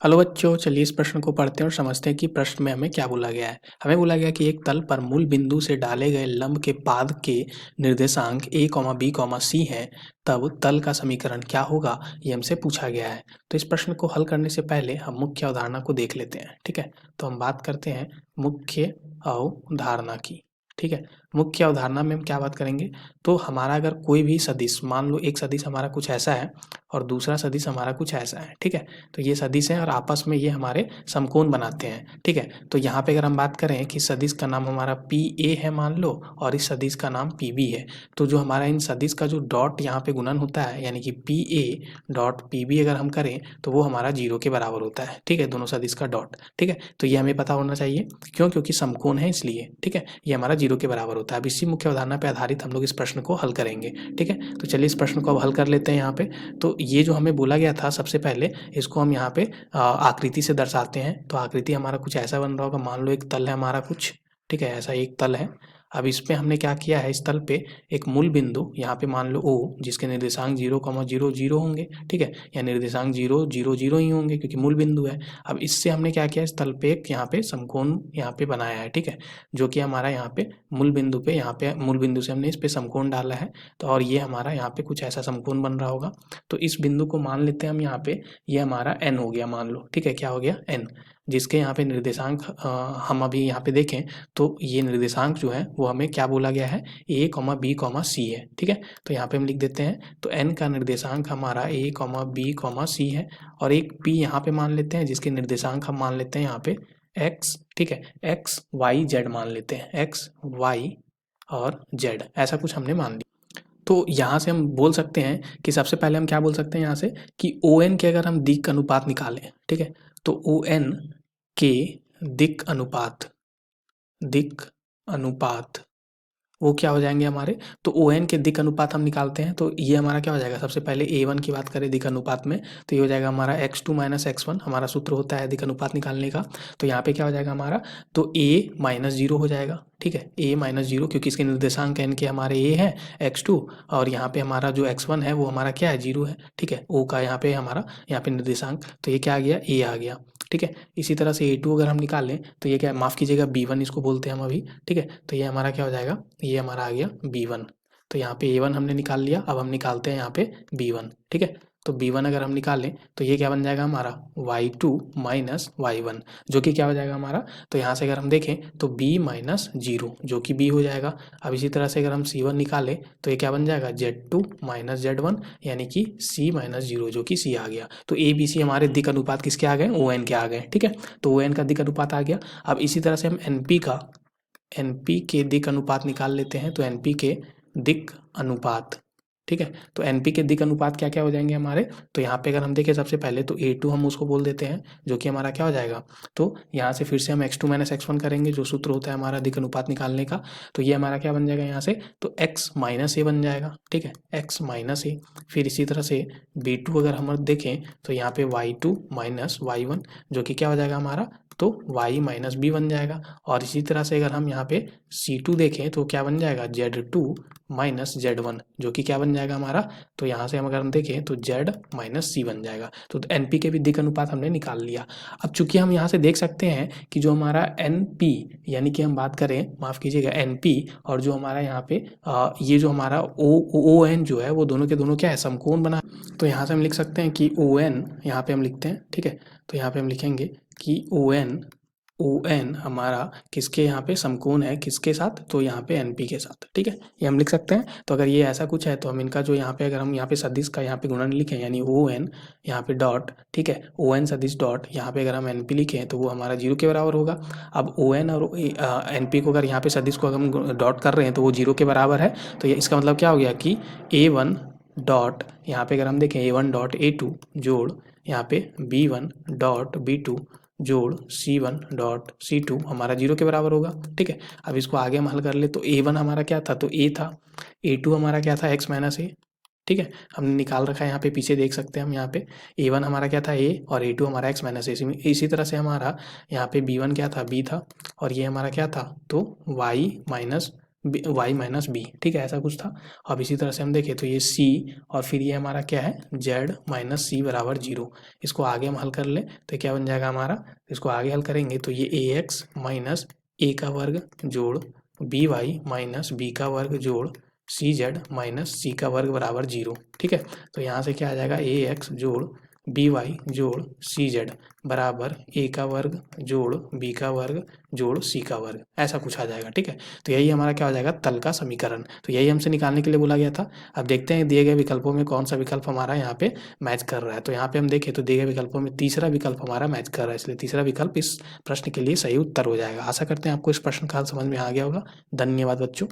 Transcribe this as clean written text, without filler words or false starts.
Hello बच्चों, चलिए इस प्रश्न को पढ़ते हैं और समझते हैं कि प्रश्न में हमें क्या बोला गया है। हमें बोला गया कि एक तल पर मूल बिंदु से डाले गए लंब के पाद के निर्देशांक a, b, c हैं, तब तल का समीकरण क्या होगा, ये हमसे पूछा गया है। तो इस प्रश्न को हल करने से पहले हम मुख्य अवधारणा को देख लेते हैं। ठीक है, तो हम बात करते हैं मुख्य अवधारणा की। ठीक है, मुख्य अवधारणा में हम क्या बात करेंगे, तो हमारा अगर कोई भी सदिश, मान लो एक सदिश हमारा कुछ ऐसा है और दूसरा सदिश हमारा कुछ ऐसा है। ठीक है, तो ये सदिश हैं और आपस में ये हमारे समकोण बनाते हैं। ठीक है, तो यहाँ पे अगर हम बात करें कि सदिश का नाम हमारा पी ए है मान लो, और इस सदिश का नाम पी बी है, तो जो हमारा इन सदिश का जो डॉट यहाँ पे गुणन होता है, यानी कि P A dot P B अगर हम करें तो वो हमारा 0 के बराबर होता है। ठीक है, दोनों सदिश का डॉट। ठीक है, तो ये हमें पता होना चाहिए, क्यों? क्योंकि समकोण है इसलिए। ठीक है, ये हमारा 0 के बराबर होता है। अब इसी मुख्य अवधारणा पर आधारित हम लोग इस प्रश्न को हल करेंगे। ठीक है, तो चलिए इस प्रश्न को अब हल कर लेते हैं। यहाँ पे तो ये जो हमें बोला गया था, सबसे पहले इसको हम यहाँ पे आकृति से दर्शाते हैं। तो आकृति हमारा कुछ ऐसा बन रहा होगा, मान लो एक तल है हमारा कुछ। ठीक है, ऐसा एक तल है। अब इसमें हमने क्या किया है, इस तल पे एक मूल बिंदु यहाँ पे मान लो O, जिसके निर्देशांक 0,0,0 होंगे। ठीक है, या निर्देशांक 0, 0, 0 ही होंगे क्योंकि मूल बिंदु है। अब इससे हमने क्या किया, इस तल पे एक यहाँ पे समकोण यहाँ पे बनाया है। ठीक है, जो कि हमारा यहाँ पे मूल बिंदु पे, यहाँ पे मूल बिंदु से हमने इस पे समकोण डाला है। तो और ये हमारा यहाँ पे कुछ ऐसा समकोण बन रहा होगा। तो इस बिंदु को मान लेते हैं हम यहाँ पे, ये हमारा n हो गया मान लो। ठीक है, क्या हो गया, n, जिसके यहाँ पे निर्देशांक हम अभी यहाँ पे देखें तो ये निर्देशांक जो है वो हमें क्या बोला गया है, a, b, c है। ठीक है, तो यहाँ पे हम लिख देते हैं, तो n का निर्देशांक हमारा a, b, c है, और एक p यहाँ पे मान लेते हैं जिसके निर्देशांक हम मान लेते हैं यहाँ पे x। ठीक है, x, y, z मान लेते हैं, x, y और z, ऐसा कुछ हमने मान लिया। तो यहाँ से हम बोल सकते हैं कि सबसे पहले हम क्या बोल सकते हैं यहाँ से कि ON के अगर हम दिक् अनुपात निकालें। ठीक है, तो ON के दिक् अनुपात वो क्या हो जाएंगे हमारे, तो ON के दिक् अनुपात हम निकालते हैं। तो ये हमारा क्या हो जाएगा, सबसे पहले A1 की बात करें दिक् अनुपात में, तो ये हो जाएगा हमारा x2 - x1, हमारा सूत्र होता है दिक् अनुपात निकालने का। तो यहाँ पे क्या हो जाएगा हमारा, तो A - 0 हो जाएगा। ठीक है, A - 0, क्योंकि इसके निर्देशांक n के हमारे A है x2, और यहाँ पे हमारा जो x1 है वो हमारा क्या है, 0 है। ठीक है, O का यहाँ पे हमारा यहाँ पे निर्देशांक, तो ये क्या आ गया, A आ गया। ठीक है, इसी तरह से A2 अगर हम निकाल लें तो ये क्या, माफ़ कीजिएगा, B1 इसको बोलते हैं हम अभी। ठीक है, तो ये हमारा क्या हो जाएगा, ये हमारा आ गया B1। तो यहाँ पे A1 हमने निकाल लिया, अब हम निकालते हैं यहाँ पे B1। ठीक है, तो B1 अगर हम निकालें तो ये क्या बन जाएगा हमारा y2 - y1, जो कि क्या हो जाएगा हमारा, तो यहाँ से अगर हम देखें तो b - 0, जो कि b हो जाएगा। अब इसी तरह से अगर हम C1 निकालें तो ये क्या बन जाएगा, z2 - z1, यानी कि c - 0, जो कि c आ गया। तो a b c हमारे दिक् अनुपात किसके आ गए, ON के आ गए। ठीक है, तो ON का दिक् अनुपात आ गया। अब इसी तरह से हम NP के दिक् अनुपात निकाल लेते हैं। तो NP के दिक् अनुपात, ठीक है, तो NP के दिक् अनुपात क्या क्या हो जाएंगे हमारे, तो यहाँ पे अगर हम देखें सबसे पहले तो A2 हम उसको बोल देते हैं, जो कि हमारा क्या हो जाएगा, तो यहाँ से फिर से हम x2 - x1 करेंगे, जो सूत्र होता है हमारा दिक् अनुपात निकालने का। तो ये हमारा क्या बन जाएगा यहाँ से, तो x - a बन जाएगा। ठीक है, x - a। फिर इसी तरह से B2 अगर हम देखें तो यहाँ पे y2 - y1, जो कि क्या हो जाएगा हमारा, तो y - b बन जाएगा। और इसी तरह से अगर हम यहाँ पे C2 देखें तो क्या बन जाएगा, z2 - z1, जो कि क्या बन जाएगा हमारा, तो यहाँ से हम अगर हम देखें तो z - c बन जाएगा। तो NP के भी दिक् अनुपात हमने निकाल लिया। अब चूंकि हम यहाँ से देख सकते हैं कि जो हमारा NP, यानी कि हम बात करें, माफ़ कीजिएगा, NP और जो हमारा यहाँ पे ये जो हमारा ON जो है वो दोनों के दोनों क्या है, समकोण बना। तो यहाँ से हम लिख सकते हैं कि ON, यहाँ पे हम लिखते हैं। ठीक है, तो यहाँ पे हम लिखेंगे कि ON हमारा किसके यहाँ पे समकोण है, किसके साथ, तो यहाँ पे NP के साथ। ठीक है, ये हम लिख सकते हैं। तो अगर ये ऐसा कुछ है तो हम इनका जो यहाँ पे, अगर हम यहाँ पे सदिश का यहाँ पे गुणन लिखें, यानी ON यहाँ पे डॉट, ठीक है, ON सदिश डॉट, यहाँ पे अगर हम NP लिखें तो वो हमारा 0 के बराबर होगा। अब ON और NP को अगर यहाँ पे सदिश को अगर हम डॉट कर रहे हैं तो वो 0 के बराबर है। तो ये इसका मतलब क्या हो गया कि A1 डॉट, यहाँ पे अगर हम देखें A1 डॉट A2 जोड़ यहाँ पे B1 डॉट B2 जोड़ C1 डॉट C2 हमारा 0 के बराबर होगा। ठीक है, अब इसको आगे हम हल कर ले तो A1 हमारा क्या था, तो A था, A2 हमारा क्या था, x - a। ठीक है, हमने निकाल रखा है, यहाँ पे पीछे देख सकते हैं हम, यहाँ पे A1 हमारा क्या था, A, और A2 हमारा x - a। इसी तरह से हमारा यहाँ पे B1 क्या था, B था, और ये हमारा क्या था, तो y - वाई माइनस बी, ठीक है, ऐसा कुछ था। अब इसी तरह से हम देखें तो ये सी और फिर ये हमारा क्या है जेड माइनस सी बराबर 0। इसको आगे हम हल कर लें तो क्या बन जाएगा हमारा, इसको आगे हल करेंगे तो ये ए एक्स माइनस ए का वर्ग जोड़ बी वाई माइनस बी का वर्ग जोड़ सी जेड माइनस सी का वर्ग बराबर 0, ठीक है। तो यहाँ से क्या आ जाएगा ए एक्स जोड़ बी वाई जोड़ सी जेड बराबर ए का वर्ग जोड़ बी का वर्ग जोड़ सी का वर्ग, ऐसा कुछ आ जाएगा, ठीक है। तो यही हमारा क्या हो जाएगा तल का समीकरण। तो यही हमसे निकालने के लिए बोला गया था। अब देखते हैं दिए गए विकल्पों में कौन सा विकल्प हमारा यहाँ पे मैच कर रहा है। तो यहाँ पे हम देखें तो दिए गए विकल्पों में तीसरा विकल्प हमारा मैच कर रहा है, इसलिए तीसरा विकल्प इस प्रश्न के लिए सही उत्तर हो जाएगा। आशा करते हैं आपको इस प्रश्न का हल समझ में आ गया होगा। धन्यवाद बच्चों।